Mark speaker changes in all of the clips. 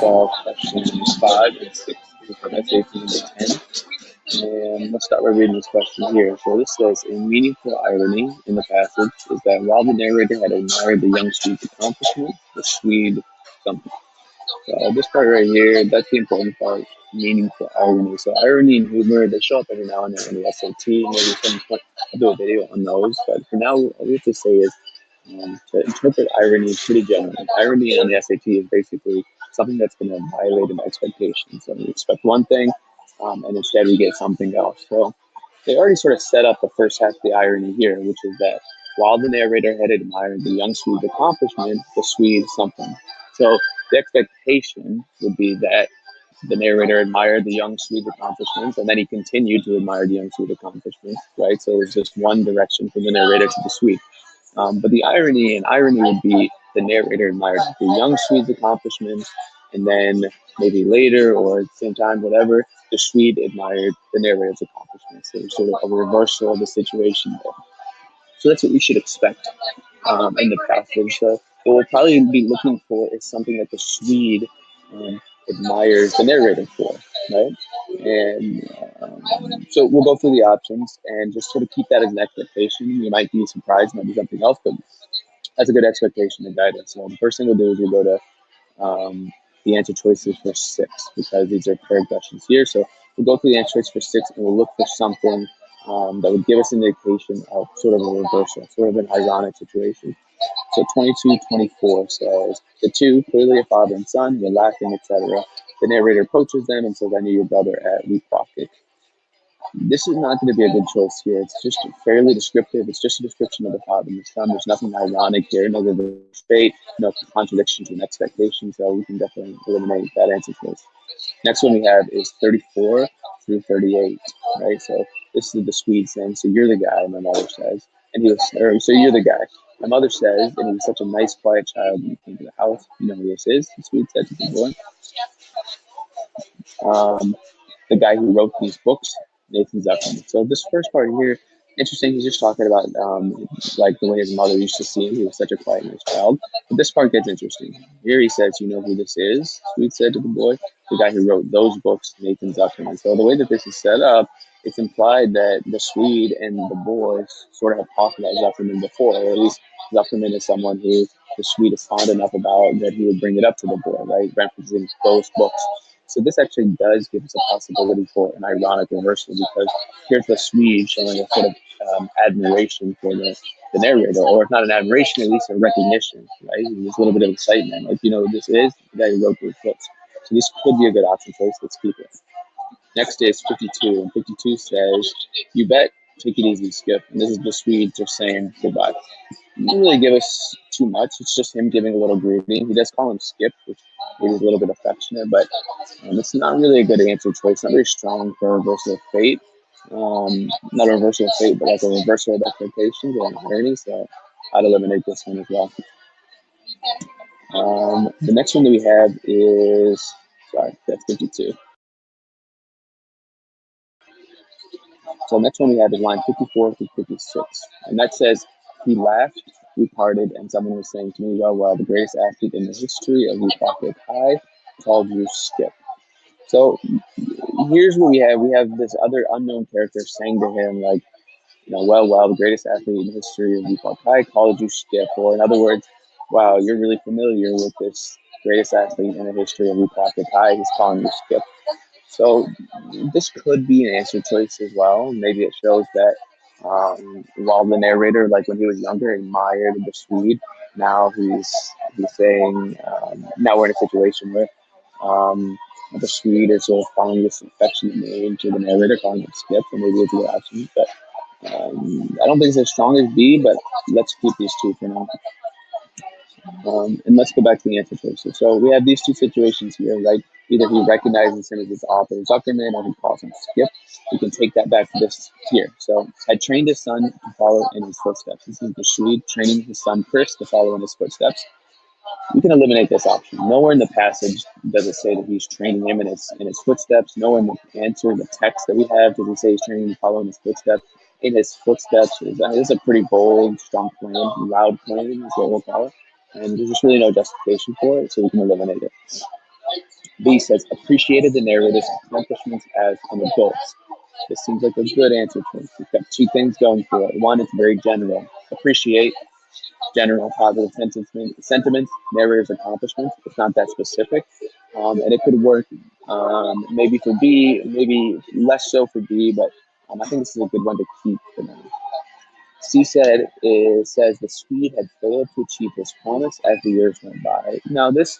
Speaker 1: solve questions 5 and 6 from SAT number 10. And let's start by reading this question here. So this says, a meaningful irony in the passage is that while the narrator had admired the young Swede's accomplishment, the Swede something. So this part right here, that's the important part, meaningful irony. So irony and humor, they show up every now and then in the SAT. Maybe some point I'll do a video on those. But for now, all we have to say is to interpret irony pretty generally. Irony on the SAT is basically something that's going to violate an expectation. So we expect one thing, and instead we get something else. So they already sort of set up the first half of the irony here, which is that while the narrator had admired the young Swede's accomplishment, the Swede something. So the expectation would be that the narrator admired the young Swede's accomplishments, and then he continued to admire the young Swede's accomplishments, right? So it's just one direction from the narrator to the Swede. But the irony would be the narrator admired the young Swede's accomplishments, and then maybe later or at the same time, whatever, the Swede admired the narrator's accomplishments. So there's sort of a reversal of the situation there. So that's what we should expect in the passage. So what we'll probably be looking for is something that the Swede admires the narrator for, right? And so we'll go through the options and just sort of keep that as an expectation. You might be surprised, might be something else, but that's a good expectation to guide us. So the first thing we'll do is we'll go to the answer choices for 6, because these are paired questions here. So we'll go through the answer choice for 6 and we'll look for something that would give us an indication of sort of a reversal, sort of an ironic situation. So 22-24 says, the two, clearly a father and son, were laughing, etc. The narrator approaches them and says, I knew your brother at Leap Rocket. This is not going to be a good choice here. It's just fairly descriptive. It's just a description of the father and the son. There's nothing ironic here, no fate, no contradiction to an expectation. So we can definitely eliminate that answer choice. Next one we have is 34 through 38, right? So this is the Swede saying, so you're the guy, my mother says. And he was, or, so you're the guy. My mother says, and he was such a nice, quiet child when he came to the house. You know who this is? The Swede said to the boy. The guy who wrote these books, Nathan Zuckerman. So this first part here, interesting. He's just talking about like the way his mother used to see him. He was such a quiet, nice child. But this part gets interesting. Here he says, you know who this is? Swede said to the boy, the guy who wrote those books, Nathan Zuckerman. So the way that this is set up, it's implied that the Swede and the boy sort of have talked about Zuckerman before, or at least Zuckerman is someone who the Swede is fond enough about that he would bring it up to the boy, right? Referencing those books. So this actually does give us a possibility for an ironic reversal, because here's the Swede showing a sort of admiration for the narrator, or if not an admiration, at least a recognition, right? There's a little bit of excitement. Like, you know who this is? The guy who wrote those books. So this could be a good option choice. Let's keep it. Next is 52, and 52 says, you bet, take it easy, Skip. And this is the Swede just saying goodbye. He didn't really give us too much. It's just him giving a little greeting. He does call him Skip, which maybe is a little bit affectionate, but it's not really a good answer choice. Not very strong for a reversal of fate. Not a reversal of fate, but like a reversal of expectations or an irony. So I'd eliminate this one as well. The next one that we have is, sorry, that's 52. So next one we have is line 54 through 56. And that says, he laughed, we parted, and someone was saying to me, well, the greatest athlete in the history of High called you Skip. So here's what we have. We have this other unknown character saying to him, like, you know, well, the greatest athlete in the history of High called you Skip. Or in other words, wow, you're really familiar with this greatest athlete in the history of High. He's calling you Skip. So this could be an answer choice as well. Maybe it shows that while the narrator, like when he was younger, admired the Swede, now he's saying, now we're in a situation where the Swede is sort of following this affectionate name to the narrator, calling him Skip, and maybe it's a good option. But I don't think it's as strong as B, but let's keep these two for now. And let's go back to the answer choices. So we have these two situations here, right? Either he recognizes him as his author, Zuckerman, or he calls him Skip. We can take that back to this here. So I trained his son to follow in his footsteps. This is the Swede training his son, Chris, to follow in his footsteps. We can eliminate this option. Nowhere in the passage does it say that he's training him in his footsteps. Nowhere in the answer, the text that we have, does he say he's training him to follow in his footsteps. In his footsteps is a pretty bold, strong claim, loud claim is what we'll call it. And there's just really no justification for it, so we can eliminate it. B says appreciated the narrator's accomplishments as an adult. This seems like a good answer choice. We've got two things going for it. One, it's very general. Appreciate general positive sentiments, narrator's accomplishments. It's not that specific. And it could work maybe for B, maybe less so for B, but I think this is a good one to keep for now. C says the Swede had failed to achieve his promise as the years went by. Now, this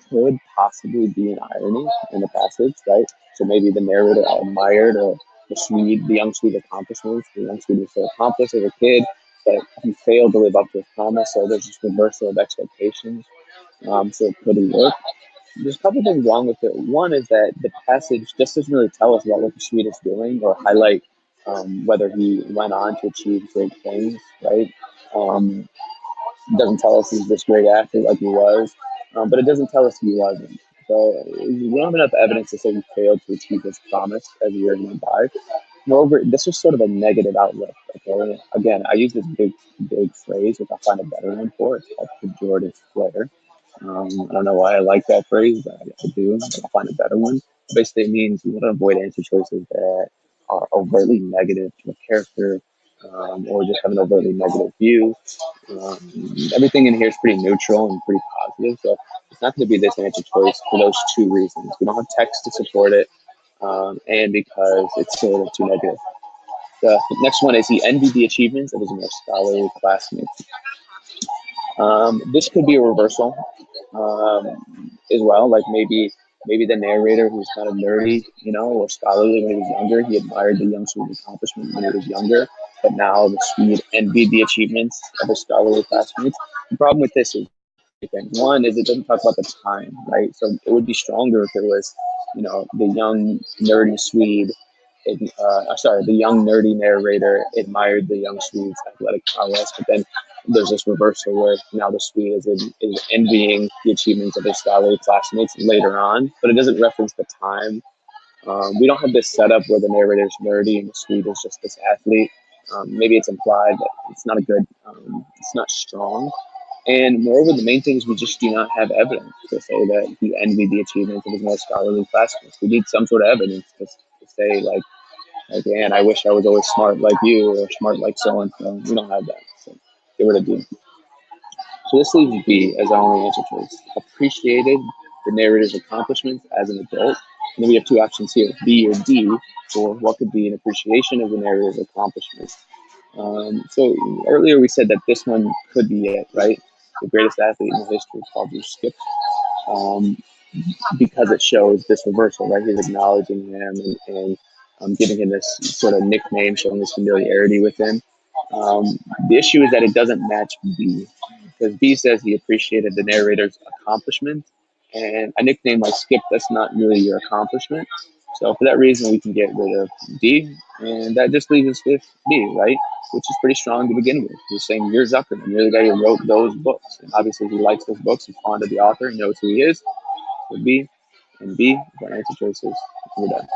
Speaker 1: could possibly be an irony in the passage, right? So maybe the narrator admired the young Swede's accomplishments. The young Swede was so accomplished as a kid, but he failed to live up to his promise. So there's this reversal of expectations. So it could work. There's a couple things wrong with it. One is that the passage just doesn't really tell us about what the Swede is doing or highlight whether he went on to achieve great things, right? It doesn't tell us he's this great athlete like he was, but it doesn't tell us he wasn't. So we don't have enough evidence to say he failed to achieve his promise as the years went by. Moreover, this was sort of a negative outlook. Okay, again, I use this big phrase, which I find a better one for. It's called pejorative flair. I don't know why I like that phrase, but I do. I find a better one. Basically, it means we want to avoid answer choices that are overtly negative to a character, or just have an overtly negative view. Everything in here is pretty neutral and pretty positive, so it's not going to be this answer choice for those two reasons. We don't have text to support it, and because it's sort of too negative. The next one is he envied the achievements of his more scholarly classmates. This could be a reversal as well. Like maybe the narrator who's kind of nerdy, or scholarly when he was younger, he admired the young Swede's accomplishment when he was younger, but now the Swede envied the achievements of his scholarly classmates. The problem with this is one is it doesn't talk about the time, right? So it would be stronger if it was, the young nerdy Swede. The young nerdy narrator admired the young Swede's athletic prowess, but then there's this reversal where now the Swede is envying the achievements of his scholarly classmates later on, but it doesn't reference the time. We don't have this setup where the narrator's nerdy and the Swede is just this athlete. Maybe it's implied, but it's not it's not strong. And moreover, the main thing is we just do not have evidence to say that he envied the achievements of his more scholarly classmates. We need some sort of evidence to say man, I wish I was always smart like you or smart like so and so. We don't have that. So get rid of D. So this leaves B as our only answer choice. Appreciated the narrator's accomplishments as an adult. And then we have two options here, B or D, for what could be an appreciation of the narrator's accomplishments. So earlier we said that this one could be it, right? The greatest athlete in the history, probably skipped, because it shows this reversal, right? He's acknowledging him and giving him this sort of nickname, showing this familiarity with him. The issue is that it doesn't match B, because B says he appreciated the narrator's accomplishment, and a nickname like Skip, that's not really your accomplishment. So for that reason, we can get rid of D, and that just leaves us with B, right? Which is pretty strong to begin with. He's saying you're Zuckerman, you're the guy who wrote those books, and obviously he likes those books. He's fond of the author, he knows who he is. So B and B, our answer choices. We're done.